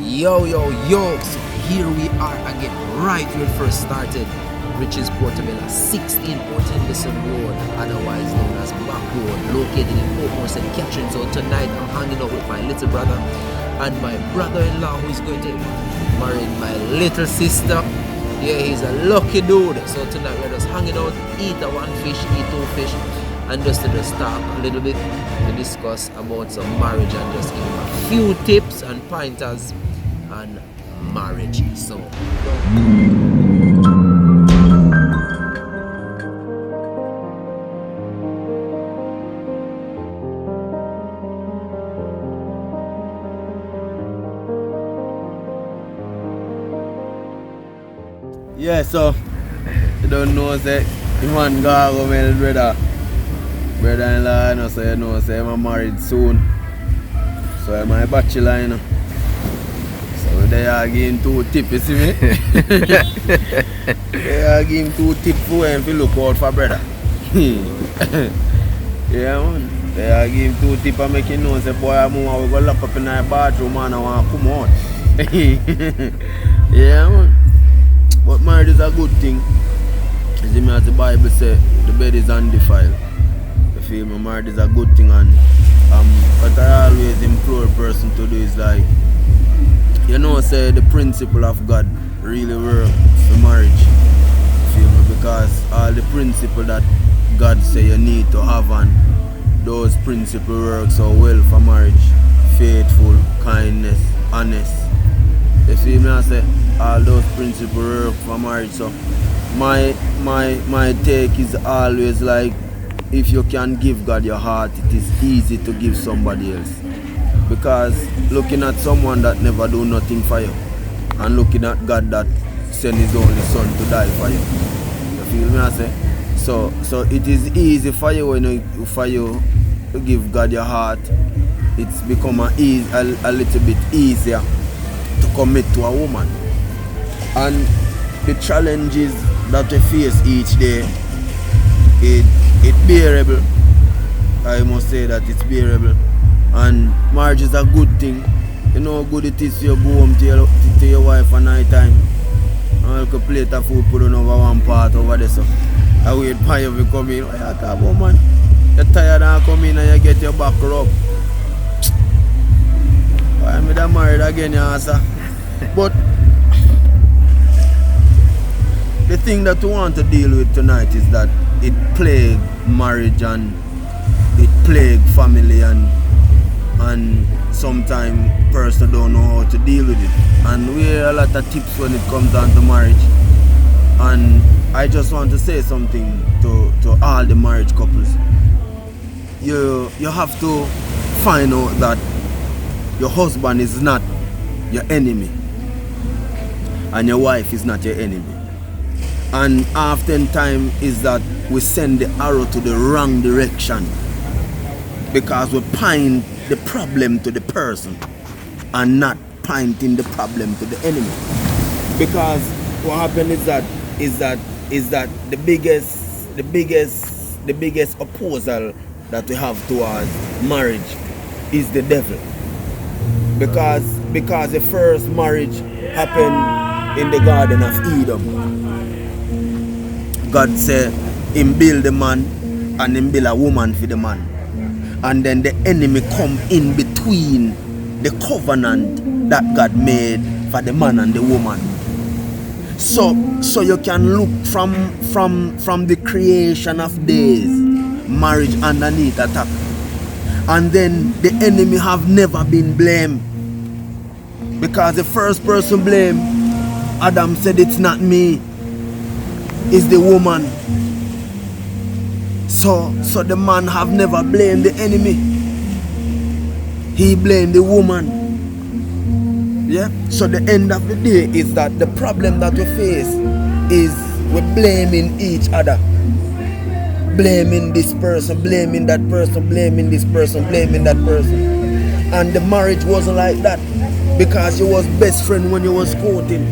Yo, yo, yo, so here we are again, right where it first started. Rich's Portobello, 1614 Bison Road, otherwise known as Back Road, located in Portmore, St. Catherine. So tonight I'm hanging out with my little brother and my brother-in-law who is going to marry my little sister. Yeah, he's a lucky dude. So tonight we're just hanging out, eat one fish, eat two fish, and just to just talk a little bit to discuss about some marriage and just give him a few tips and pointers on marriage. So yeah, so you don't know say the man go my brother-in-law, you know, so you know say I'm married soon. So I'm a bachelor, you know. So they are giving 2 tips, you see me? They are giving 2 tips for him to look out for brother. Yeah, man. They are giving 2 tips and make you know say boy I'm going to lock up in the bathroom and I want to come out. Yeah, man. But marriage is a good thing. You see me, as the Bible says, the bed is undefiled. You feel me? Marriage is a good thing, and what I always implore a person to do is like, you know, say the principle of God really works for marriage. You feel me? Because all the principle that God say you need to have, and those principles work so well for marriage. Faithful, kindness, honest. You feel me? I say all those principles work for marriage. So my take is always like, if you can give God your heart, it is easy to give somebody else. Because looking at someone that never do nothing for you, and looking at God that sent his only son to die for you. You feel me? I say? So it is easy for you when you to give God your heart. It's become a little bit easier to commit to a woman. And the challenges that we face each day, it's bearable. I must say that it's bearable. And marriage is a good thing. You know how good it is to go home to your wife at night time. And you plate of food put on over one part over there. So I wait for you to come in. What you talk about, man? You're tired and come in and you get your back rubbed. Why am I married again, you answer? But the thing that we want to deal with tonight is that it plagued marriage and it plagued family, and sometimes person don't know how to deal with it. And we hear a lot of tips when it comes down to marriage. And I just want to say something to all the marriage couples. You have to find out that your husband is not your enemy and your wife is not your enemy. And oftentimes is that we send the arrow to the wrong direction because we point the problem to the person and not pointing the problem to the enemy. Because what happens is that the biggest opposal that we have towards marriage is the devil. Because the first marriage happened in the Garden of Eden. God said him build the man and him build a woman for the man. And then the enemy come in between the covenant that God made for the man and the woman. So you can look from the creation of days, marriage underneath attack. And then the enemy have never been blamed. Because the first person blamed, Adam said it's not me, it's the woman. So the man have never blamed the enemy. He blamed the woman. Yeah? So the end of the day is that the problem that we face is we're blaming each other. Blaming this person, blaming that person, blaming this person, blaming that person. And the marriage wasn't like that. Because you was best friend when you was courting.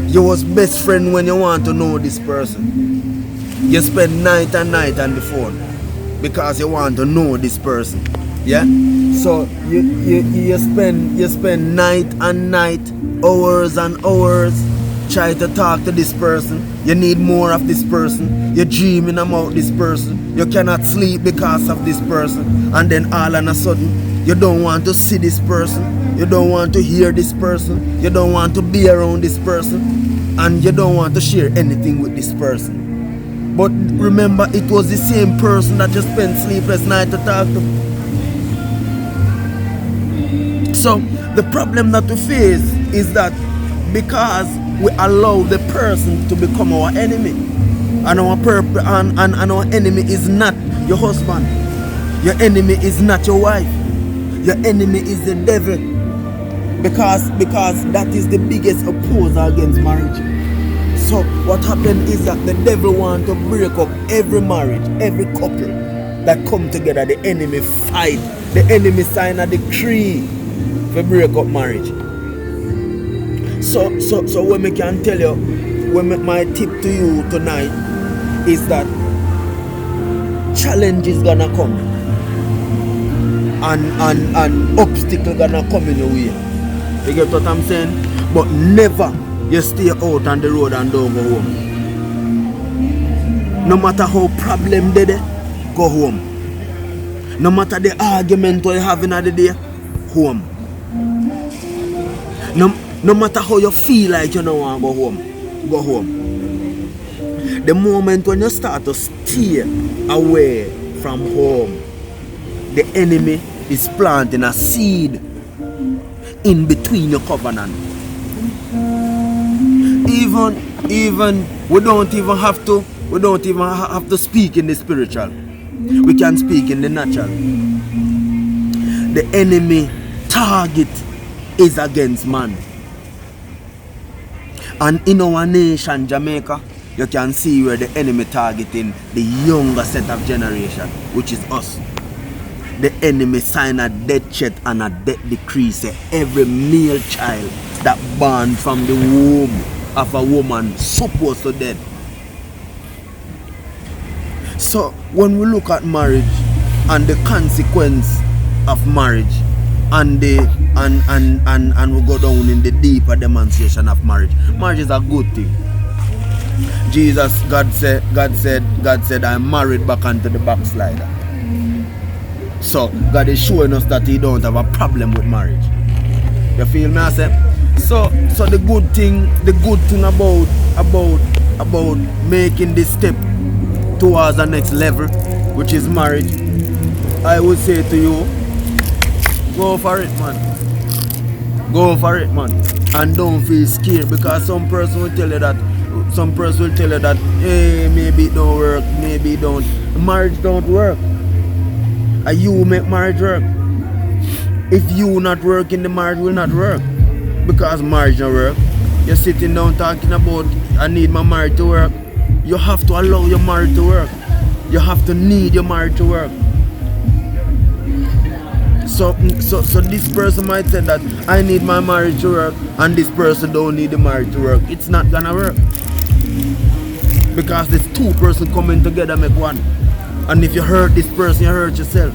You was best friend when you want to know this person. You spend night and night on the phone because you want to know this person. Yeah? So you spend night and night, hours and hours try to talk to this person. You need more of this person. You're dreaming about this person. You cannot sleep because of this person. And then all of a sudden, you don't want to see this person. You don't want to hear this person. You don't want to be around this person. And you don't want to share anything with this person. But remember, it was the same person that you spent sleepless night to talk to. So the problem that we face is that because we allow the person to become our enemy, and our enemy is not your husband, your enemy is not your wife, your enemy is the devil, because that is the biggest opposer against marriage. So what happened is that the devil wants to break up every marriage, every couple that come together. The enemy fight, the enemy sign a decree to break up marriage. So what I can tell you, my tip to you tonight is that challenge is gonna come and obstacle gonna come in your way. You get what I'm saying? But never you stay out on the road and don't go home. No matter how problem they go home. No matter the argument you're having at the day, home. No matter how you feel like you don't want to go home. The moment when you start to steer away from home, the enemy is planting a seed in between your covenant. Even we don't even have to speak in the spiritual. We can speak in the natural. The enemy target is against man. And in our nation, Jamaica, you can see where the enemy targeting the younger set of generation, which is us. The enemy sign a death check and a death decree, say every male child that born from the womb of a woman supposed to dead. So when we look at marriage and the consequence of marriage, and we go down in the deeper demonstration of marriage. Marriage is a good thing. God said, I'm married back onto the backslider. So God is showing us that He don't have a problem with marriage. You feel me? I say. So the good thing about making this step towards the next level, which is marriage, I would say to you, go for it, man. Go for it, man. And don't feel scared, because some person will tell you that, hey, maybe it don't work, maybe it don't. Marriage don't work. And you make marriage work. If you not working, the marriage will not work. Because marriage don't work. You're sitting down talking about, I need my marriage to work. You have to allow your marriage to work. You have to need your marriage to work. So this person might say that I need my marriage to work, and this person don't need the marriage to work. It's not gonna work. Because there's two persons coming together make one. And if you hurt this person, you hurt yourself.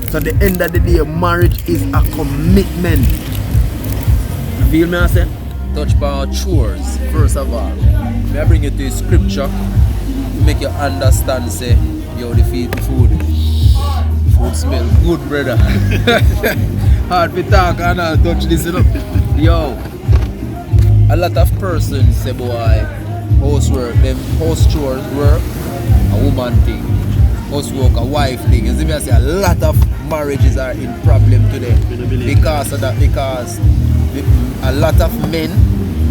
So at the end of the day, marriage is a commitment. You feel me, I say? Touch upon chores, first of all. May I bring you to a scripture to make you understand, say, you defeat the food. Food smell good, brother. Hard to talk and I'll touch this, you know. Yo, a lot of persons say, boy, housework, them house chores work, a woman thing. Housework, a wife thing. You see me, I say a lot of marriages are in problem today because of that, because a lot of men,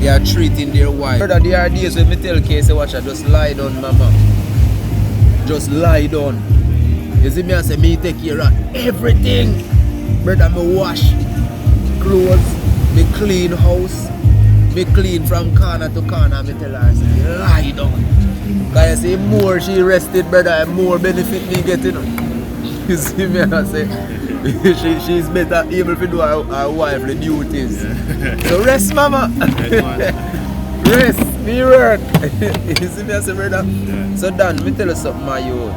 they are treating their wife. Brother, there are days when me tell Casey, watch her, just lie down, mama. Just lie down. You see me, I say, me take care of everything. Brother, me wash clothes, me clean house, me clean from corner to corner. Me tell her, I say, lie down. Because you see, more she rested, brother, more benefit me getting. You see me, I say, she's better able to do her wifely duties. So rest, mama. Rest, me work. You see me, I say, brother. So Dan, me tell you something, my youth.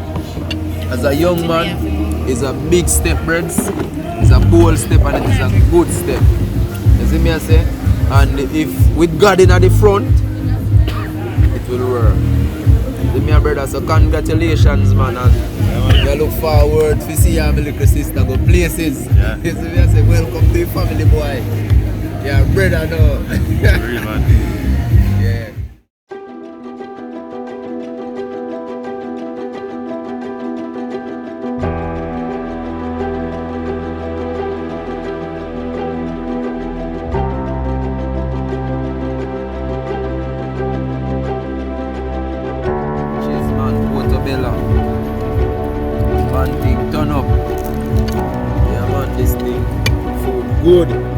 As a young man, it's a big step, breds. It's a bold step and it is a good step. You see me I say? And if with God in at the front, it will work. See me brother, so congratulations man, and I look forward to see your little sister go places. Yeah. You see me I say, welcome to the family boy. Yeah, brother no. Real man. Yeah. Cheers man, Portobello. One thing, turn up. Yeah man, this thing food good.